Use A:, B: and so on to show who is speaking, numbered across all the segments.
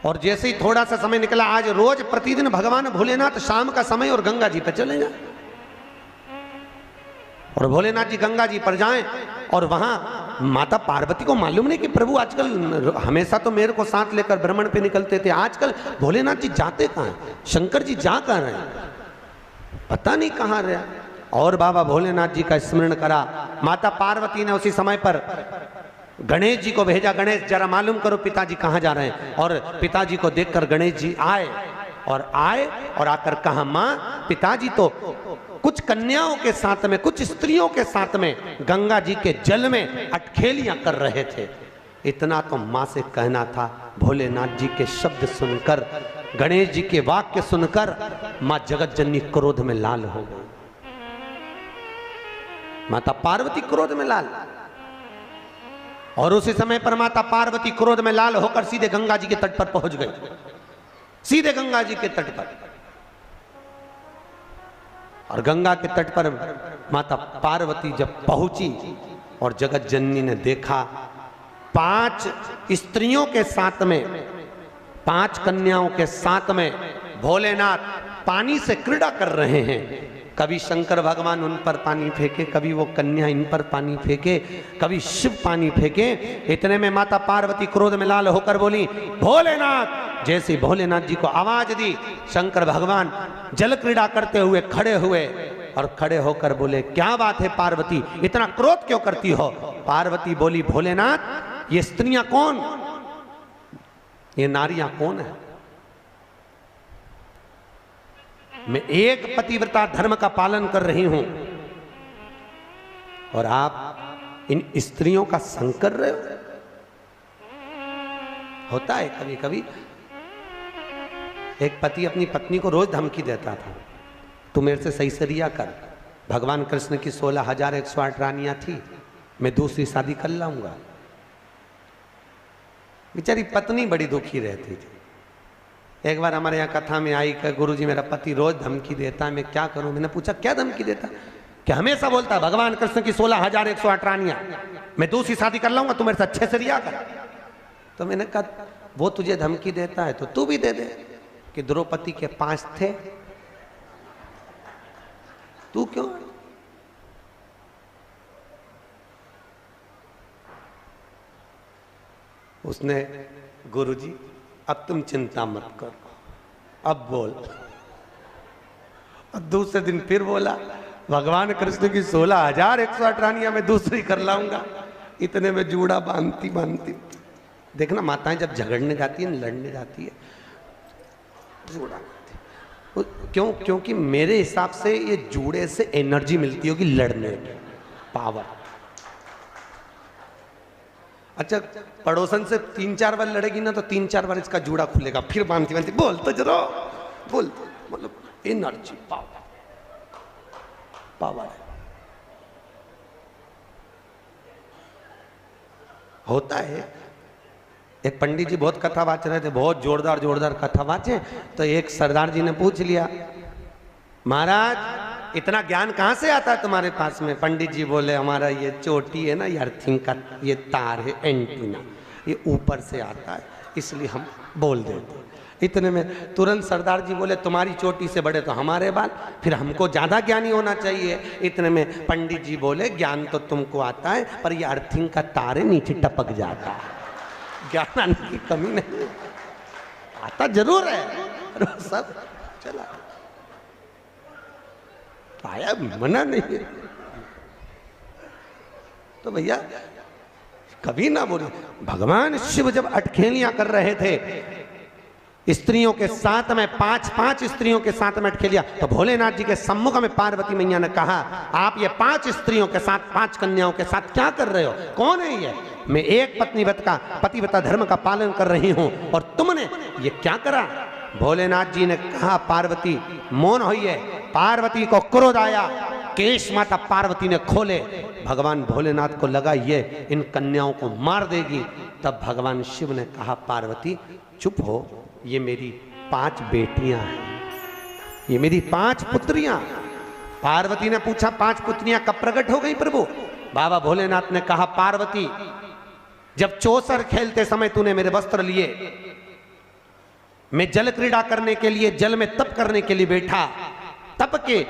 A: और जैसे ही थोड़ा सा समय निकला, आज रोज प्रतिदिन भगवान भोलेनाथ शाम का समय और गंगा जी पर चले जाए, और भोलेनाथ जी गंगा जी पर जाएं, और वहां माता पार्वती को मालूम नहीं कि प्रभु आजकल हमेशा तो मेरे को साथ लेकर भ्रमण पे निकलते थे, आजकल भोलेनाथ जी जाते कहां हैं, शंकर जी जा कहां रहे हैं, पता नहीं कहां रहे। और बाबा भोलेनाथ जी का स्मरण करा। माता पार्वती ने उसी समय पर गणेश जी को भेजा, गणेश जरा मालूम करो पिताजी कहां जा रहे हैं। और पिताजी को देखकर गणेश जी आए और आकर कहा, मां पिताजी तो कुछ कन्याओं के साथ में, कुछ स्त्रियों के साथ में गंगा जी के जल में अटखेलियां कर रहे थे। इतना तो मां से कहना था। भोलेनाथ जी के शब्द सुनकर, गणेश जी के वाक्य सुनकर मां जगत जननी क्रोध में लाल हो गई। माता पार्वती क्रोध में लाल, और उसी समय पर माता पार्वती क्रोध में लाल होकर सीधे गंगा जी के तट पर पहुंच गई, सीधे गंगा जी के तट पर। और गंगा के तट पर माता पार्वती जब पहुंची और जगत जननी ने देखा 5 स्त्रियों के साथ में, 5 कन्याओं के साथ में भोलेनाथ पानी से क्रीड़ा कर रहे हैं। कभी शंकर भगवान उन पर पानी फेंके, कभी वो कन्या इन पर पानी फेंके, कभी शिव पानी फेंके। इतने में माता पार्वती क्रोध में लाल होकर बोली, भोलेनाथ। जैसे भोलेनाथ जी को आवाज दी, शंकर भगवान जल क्रीड़ा करते हुए खड़े हुए और खड़े होकर बोले, क्या बात है पार्वती, इतना क्रोध क्यों करती हो। पार्वती बोली, भोलेनाथ ये स्त्रियां कौन, ये नारियां कौन है। मैं एक पतिव्रता धर्म का पालन कर रही हूं और आप इन स्त्रियों का संग कर रहे हो। होता है कभी कभी, एक पति अपनी पत्नी को रोज धमकी देता था, तू मेरे से सही सरिया कर। भगवान कृष्ण की 16,108 रानियां थी, मैं दूसरी शादी कर लाऊंगा। बेचारी पत्नी बड़ी दुखी रहती थी। एक बार हमारे यहाँ कथा में आई कि गुरुजी मेरा पति रोज धमकी देता है, मैं क्या करूं। मैंने पूछा क्या धमकी देता, कि हमेशा बोलता है भगवान कृष्ण की 16,108 रानियां, मैं दूसरी शादी कर लाऊंगा, तू मेरे से अच्छे से रिया कर। तो मैंने कहा वो तुझे धमकी देता है तो तू भी दे दे, कि द्रौपदी के 5 थे, तू क्यों। उसने, गुरुजी अब तुम चिंता मत करो, अब बोल। और दूसरे दिन फिर बोला, भगवान कृष्ण की 16,108 रानियां मैं दूसरी कर लाऊंगा। इतने में जूड़ा बांधती बांधती, देखना माताएं जब झगड़ने जाती है, लड़ने जाती है, जूड़ा क्यों, क्योंकि मेरे हिसाब से ये जूड़े से एनर्जी मिलती होगी लड़ने की, पावर। अच्छा पड़ोसन से 3-4 बार लड़ेगी ना तो 3-4 बार इसका जूड़ा खुलेगा, फिर बांधती बांधती बोल तो जरा बोल, मतलब एनर्जी, पावर, पावर है। होता है। एक पंडित जी बहुत कथा वाच रहे थे, बहुत जोरदार जोरदार कथा वाचे, तो एक सरदार जी ने पूछ लिया, महाराज इतना ज्ञान कहाँ से आता है तुम्हारे पास में। पंडित जी बोले, हमारा ये चोटी है ना, ये अर्थिंग का ये तार है, एंटीना, ये ऊपर से आता है, इसलिए हम बोल देते। इतने में तुरंत सरदार जी बोले, तुम्हारी चोटी से बड़े तो हमारे बाल, फिर हमको ज़्यादा ज्ञानी होना चाहिए। इतने में पंडित जी बोले, ज्ञान तो तुमको आता है, पर ये अर्थिंग का तार है, नीचे टपक जाता है, ज्ञान आने की कमी नहीं, आता जरूर है, सब चला आया, मना नहीं है। तो भैया कभी ना बोले। भगवान शिव जब अटखेलियां कर रहे थे स्त्रियों के साथ में, 5 स्त्रियों के साथ में अटखेलियां, तो भोलेनाथ जी के सम्मुख में पार्वती मैया ने कहा, आप ये 5 स्त्रियों के साथ, 5 कन्याओं के साथ क्या कर रहे हो, कौन है ये। मैं एक पतिव्रता धर्म का पालन कर रही हूं और तुमने ये क्या करा। भोलेनाथ जी ने कहा, पार्वती मौन होइए। पार्वती को क्रोध आया, केश माता पार्वती ने खोले। भगवान भोलेनाथ को लगा ये इन कन्याओं को मार देगी। तब भगवान शिव ने कहा, पार्वती चुप हो, ये मेरी 5 बेटियां हैं, ये मेरी 5 पुत्रियां। पार्वती ने पूछा, 5 पुत्रियां कब प्रकट हो गई प्रभु। बाबा भोलेनाथ ने कहा, पार्वती जब चौसर खेलते समय तूने मेरे वस्त्र लिए मैं जल क्रीड़ा करने के लिए, जल में तप करने के लिए बैठा, तप के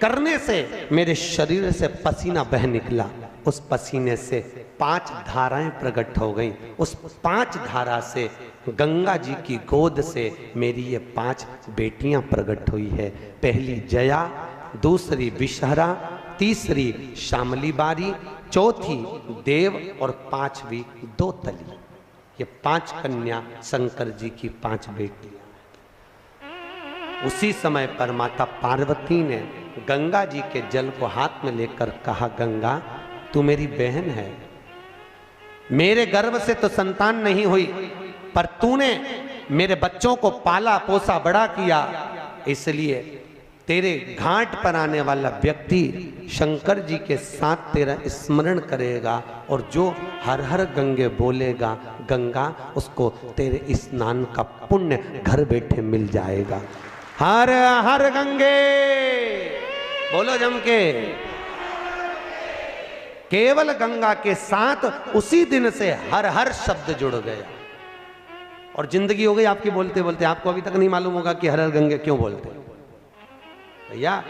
A: करने से मेरे शरीर से पसीना बह निकला, उस पसीने से 5 धाराएं प्रकट हो गईं। उस 5 धारा से गंगा जी की गोद से मेरी ये 5 बेटियां प्रकट हुई है। पहली जया, दूसरी विषहरा, तीसरी शामली बारी, चौथी देव और 5वीं दोतली। ये 5 कन्या शंकर जी की 5 बेटियां। उसी समय पर माता पार्वती ने गंगा जी के जल को हाथ में लेकर कहा, गंगा तू मेरी बहन है, मेरे गर्भ से तो संतान नहीं हुई, पर तूने मेरे बच्चों को पाला पोसा बड़ा किया, इसलिए तेरे घाट पर आने वाला व्यक्ति शंकर जी के साथ तेरा स्मरण करेगा और जो हर हर गंगे बोलेगा, गंगा उसको तेरे स्नान का पुण्य घर बैठे मिल जाएगा। हर हर गंगे बोलो जम के। केवल गंगा के साथ उसी दिन से हर हर शब्द जुड़ गया और जिंदगी हो गई आपकी बोलते बोलते। आपको अभी तक नहीं मालूम होगा कि हर हर गंगे क्यों बोलते। भैया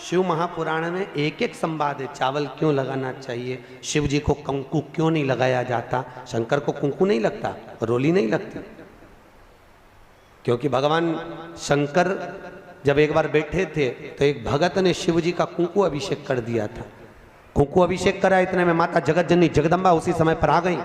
A: शिव महापुराण में एक एक संवाद है। चावल क्यों लगाना चाहिए, शिव जी को कंकु क्यों नहीं लगाया जाता, शंकर को कुंकू नहीं लगता, रोली नहीं लगती, क्योंकि भगवान शंकर जब एक बार बैठे थे तो एक भगत ने शिव जी का कुंकू अभिषेक कर दिया था। कुंकू अभिषेक करा, इतने में माता जगत जननी जगदम्बा उसी समय पर आ गई।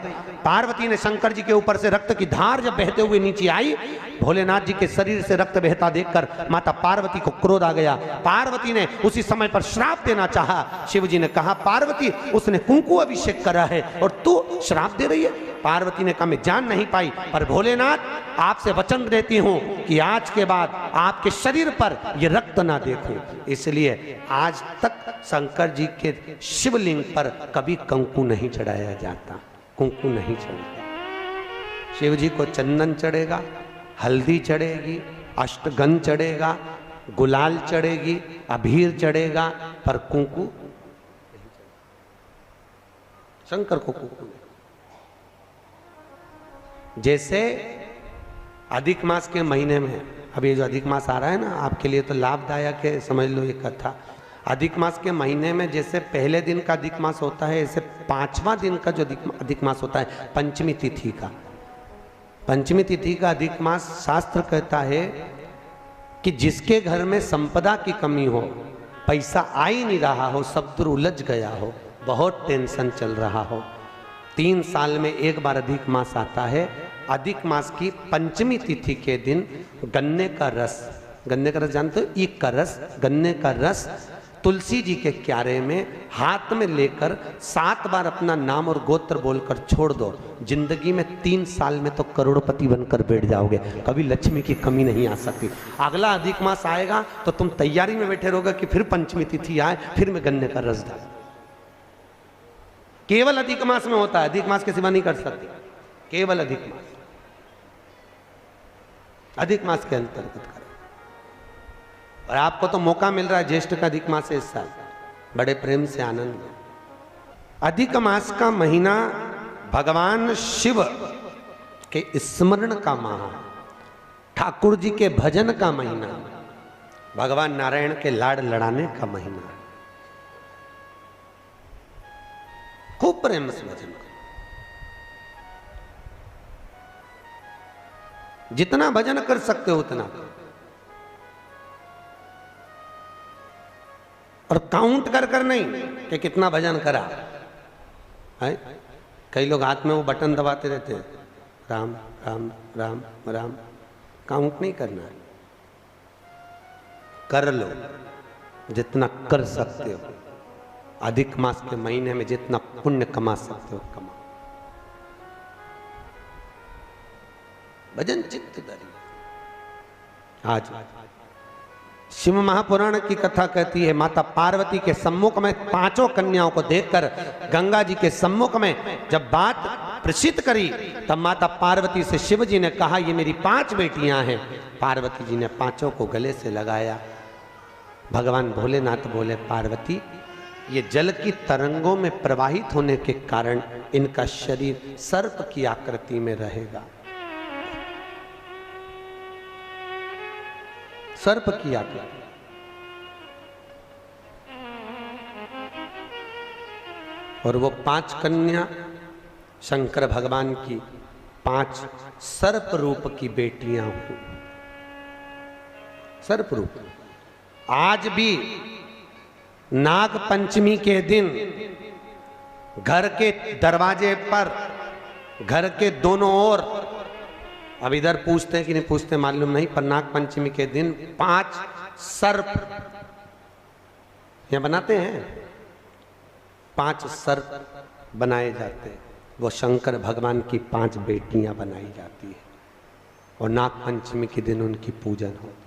A: पार्वती ने शंकर जी के ऊपर से रक्त की धार जब बहते हुए नीचे आई, भोलेनाथ जी के शरीर से रक्त बहता देखकर माता पार्वती को क्रोध आ गया। पार्वती ने उसी समय पर श्राप देना चाहा। शिव जी ने कहा, पार्वती उसने कुंकू अभिषेक करा है और तू श्राप दे रही है। पार्वती ने कहा, मैं जान नहीं पाई, पर भोलेनाथ आपसे वचन देती हूं कि आज के बाद आपके शरीर पर यह रक्त ना देखूं। इसलिए आज तक शंकर जी के शिवलिंग पर कभी कंकु नहीं चढ़ाया जाता, कुंकू नहीं चढ़ाता। शिव जी को चंदन चढ़ेगा, हल्दी चढ़ेगी, अष्टगंध चढ़ेगा, गुलाल चढ़ेगी, अबीर चढ़ेगा, पर कुंकू शंकर को कुंकू नहीं। जैसे अधिक मास के महीने में, अभी जो अधिक मास आ रहा है ना, आपके लिए तो लाभदायक है, समझ लो ये कथा। अधिक मास के महीने में जैसे पहले दिन का अधिक मास होता है, ऐसे 5वां दिन का जो अधिक मास होता है, पंचमी तिथि का, पंचमी तिथि का अधिक मास, शास्त्र कहता है कि जिसके घर में संपदा की कमी हो, पैसा आ ही नहीं रहा हो, सब दूर उलझ गया हो, बहुत टेंशन चल रहा हो, 3 साल में एक बार अधिक मास आता है। अधिक मास की पंचमी तिथि के दिन गन्ने का रस, गन्ने का रस जानते हो, ईख का रस, गन्ने का रस तुलसी जी के क्यारे में हाथ में लेकर 7 बार अपना नाम और गोत्र बोलकर छोड़ दो। जिंदगी में 3 साल में तो करोड़पति बनकर बैठ जाओगे, कभी लक्ष्मी की कमी नहीं आ सकती। अगला अधिक मास आएगा तो तुम तैयारी में बैठे रहोगे कि फिर पंचमी तिथि आए, फिर मैं गन्ने का रस डाल। केवल अधिक मास में होता है, अधिक मास के सिवा नहीं कर सकते, केवल अधिक मास, अधिक मास के अंतर्गत करें। और आपको तो मौका मिल रहा है, ज्येष्ठ का अधिक मास है इस साल, बड़े प्रेम से आनंद लें। अधिक मास का महीना भगवान शिव के स्मरण का माह, ठाकुर जी के भजन का महीना, भगवान नारायण के लाड़ लड़ाने का महीना। खूब प्रेम से भजन करो, जितना भजन कर सकते हो उतना, और काउंट कर कर नहीं कि कितना भजन करा है। कई लोग हाथ में वो बटन दबाते रहते हैं, राम राम राम राम, काउंट नहीं करना है, कर लो जितना कर सकते हो। अधिक मास के महीने में जितना पुण्य कमा सकते हो कमा। भजन चित्त धरी। आज शिव महापुराण की कथा कहती है, माता पार्वती के सम्मुख में 5 कन्याओं को देखकर गंगा जी के सम्मुख में जब बात प्रसिद्ध करी, तब माता पार्वती से शिव जी ने कहा, ये मेरी 5 बेटियां हैं। पार्वती जी ने 5 को गले से लगाया। भगवान भोलेनाथ बोले, पार्वती ये जल की तरंगों में प्रवाहित होने के कारण इनका शरीर सर्प की आकृति में रहेगा। सर्प की आज्ञा। और वो 5 कन्या शंकर भगवान की 5 सर्प रूप की बेटियां हुई। सर्प रूप। आज भी नाग पंचमी के दिन घर के दरवाजे पर, घर के दोनों ओर, अब इधर पूछते हैं कि नहीं पूछते मालूम नहीं, पर नाग पंचमी के दिन 5 सर्प यहां बनाते हैं। 5 सर्प बनाए जाते हैं। वो शंकर भगवान की 5 बेटियां बनाई जाती है और नाग पंचमी के दिन उनकी पूजन होती है।